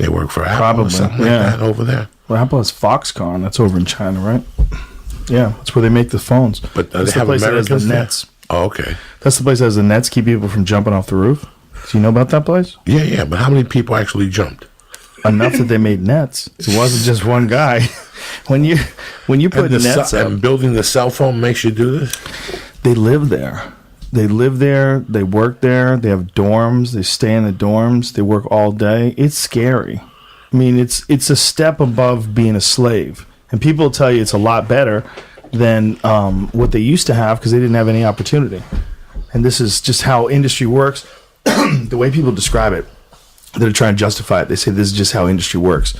They work for Apple or something like that over there. Well, Apple has Foxconn. That's over in China, right? Yeah, that's where they make the phones. But that's they have Americans the there? nets. Oh, okay. That's the place that has the nets keep people from jumping off the roof. Do you know about that place? Yeah. But how many people actually jumped? Enough that they made nets. It wasn't just one guy. When you put nets up, and building the cell phone makes you do this? They live there. They live there. They work there. They have dorms. They stay in the dorms. They work all day. It's scary. I mean, it's a step above being a slave. And people will tell you it's a lot better than what they used to have because they didn't have any opportunity. And this is just how industry works. The way people describe it, they're trying to justify it. They say this is just how industry works.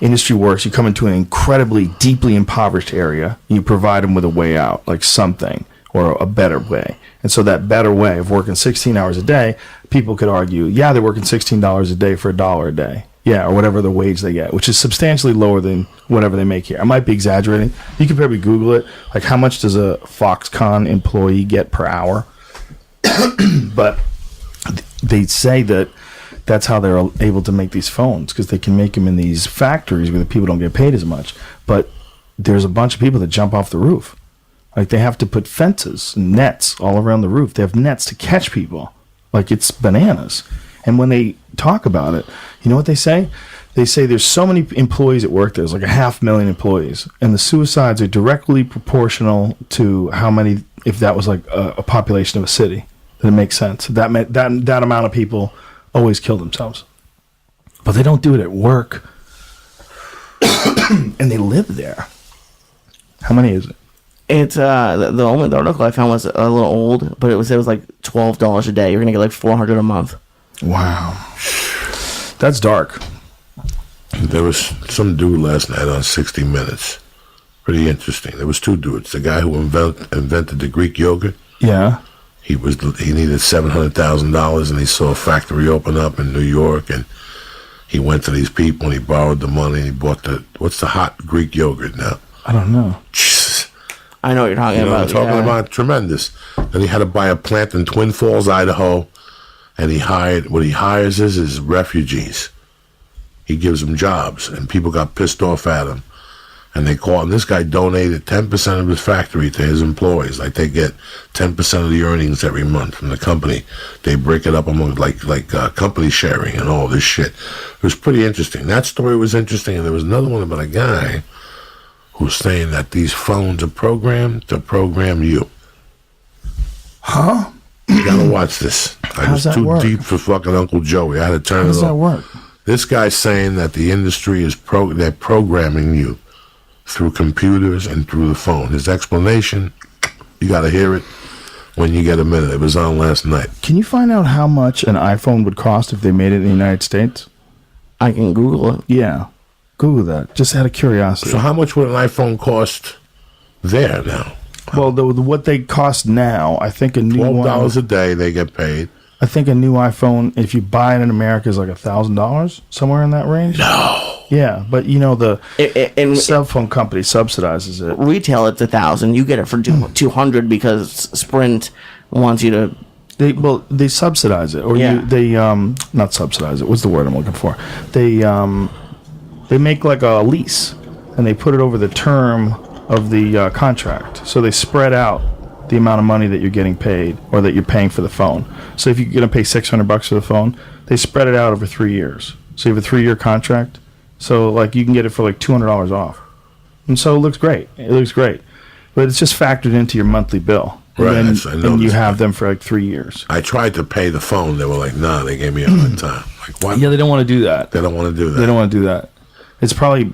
Industry works. You come into an incredibly, deeply impoverished area. You provide them with a way out, like something, or a better way. And so that better way of working 16 hours a day, people could argue, yeah, they're working $16 a day for $1 a day. Yeah, or whatever the wage they get, which is substantially lower than whatever they make here. I might be exaggerating. You can probably Google it. Like, how much does a Foxconn employee get per hour? But they say that that's how they're able to make these phones, because they can make them in these factories where the people don't get paid as much. But there's a bunch of people that jump off the roof. Like, they have to put fences and nets all around the roof. They have nets to catch people. Like, it's bananas. And when they talk about it, you know what they say? They say there's so many employees at work. There's like 500,000 employees. And the suicides are directly proportional to how many, if that was like a population of a city. That it makes sense. That amount of people always kill themselves. But they don't do it at work. And they live there. How many is it? It's the article I found was a little old, but it was like $12 a day. You're gonna get like $400 a month. Wow, that's dark. There was some dude last night on 60 Minutes. Pretty interesting. There was two dudes. The guy who invented the Greek yogurt. Yeah. He needed $700,000, and he saw a factory open up in New York, and he went to these people and he borrowed the money and he bought what's the hot Greek yogurt now? I don't know. Jesus. I know what you're talking about. I'm talking about tremendous. Then he had to buy a plant in Twin Falls, Idaho, and he hires is refugees. He gives them jobs, and people got pissed off at him. And they call him. This guy donated 10% of his factory to his employees. Like, they get 10% of the earnings every month from the company. They break it up among like company sharing and all this shit. It was pretty interesting. That story was interesting. And there was another one about a guy who's saying that these phones are programmed to program you. Huh? You gotta watch this. I was too work? deep for fucking Uncle Joey. I had to turn it off. How does that work? This guy's saying that the industry is they're programming you through computers and through the phone. His explanation, you got to hear it when you get a minute. It was on last night. Can you find out how much an iPhone would cost if they made it in the United States? I can Google it. Yeah. Google that. Just out of curiosity. So how much would an iPhone cost there now? Well, what they cost now, I think a new $12 a day they get paid. I think a new iPhone, if you buy it in America, is like $1,000, somewhere in that range. No. Yeah, but you know the cell phone company subsidizes it. Retail, it's $1,000. You get it for $200 because Sprint wants you to. They subsidize it, or they not subsidize it. What's the word I'm looking for? They make like a lease, and they put it over the term of the contract. So they spread out the amount of money that you're getting paid, or that you're paying for the phone. So if you're going to pay $600 for the phone, they spread it out over 3 years. So you have a 3-year contract. So like you can get it for like $200 off. And so it looks great. But it's just factored into your monthly bill. And Right. and you have them for like 3 years. I tried to pay the phone. They were like, nah, they gave me a hard time. Like, what? Yeah, they don't want to do that. They don't want to do that. It's probably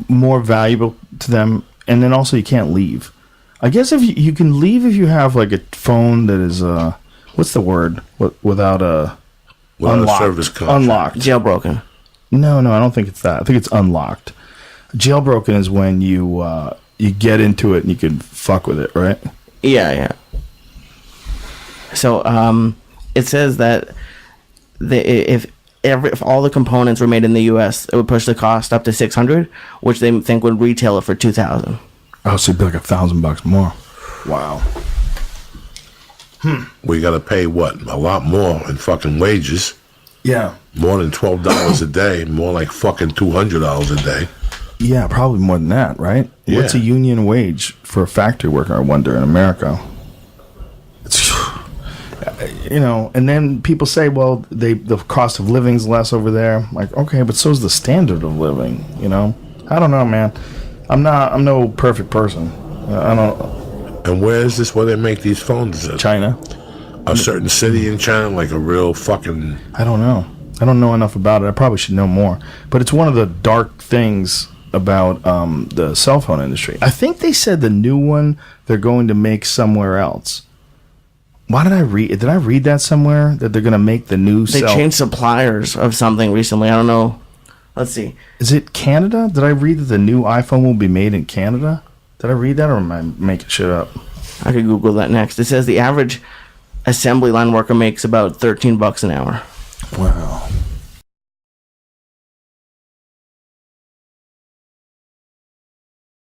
more valuable to them. And then also you can't leave. I guess if you can leave if you have like a phone that is what's the word without a service contract. Unlocked. Jailbroken. No, I don't think it's that. I think it's unlocked. Jailbroken is when you get into it and you can fuck with it, right? Yeah. So it says that if all the components were made in the U.S., it would push the cost up to $600, which they think would retail it for $2,000. Oh, so it'd be like $1,000 more. Wow. We got to pay what? A lot more in fucking wages. Yeah. More than $12 a day. More like fucking $200 a day. Yeah, probably more than that, right? Yeah. What's a union wage for a factory worker, I wonder, in America? It's, and then people say, well, the cost of living's less over there. Like, okay, but so's the standard of living, I don't know, man. I'm no perfect person. I don't. And where is this where they make these phones? China. A certain city in China, like a real fucking... I don't know. I don't know enough about it. I probably should know more. But it's one of the dark things about the cell phone industry. I think they said the new one they're going to make somewhere else. Why did I read? Did I read that somewhere that they're going to make the new? They changed suppliers of something recently. I don't know. Let's see. Is it Canada? Did I read that the new iPhone will be made in Canada? Did I read that, or am I making shit up? I could Google that next. It says the average assembly line worker makes about $13 an hour. Wow.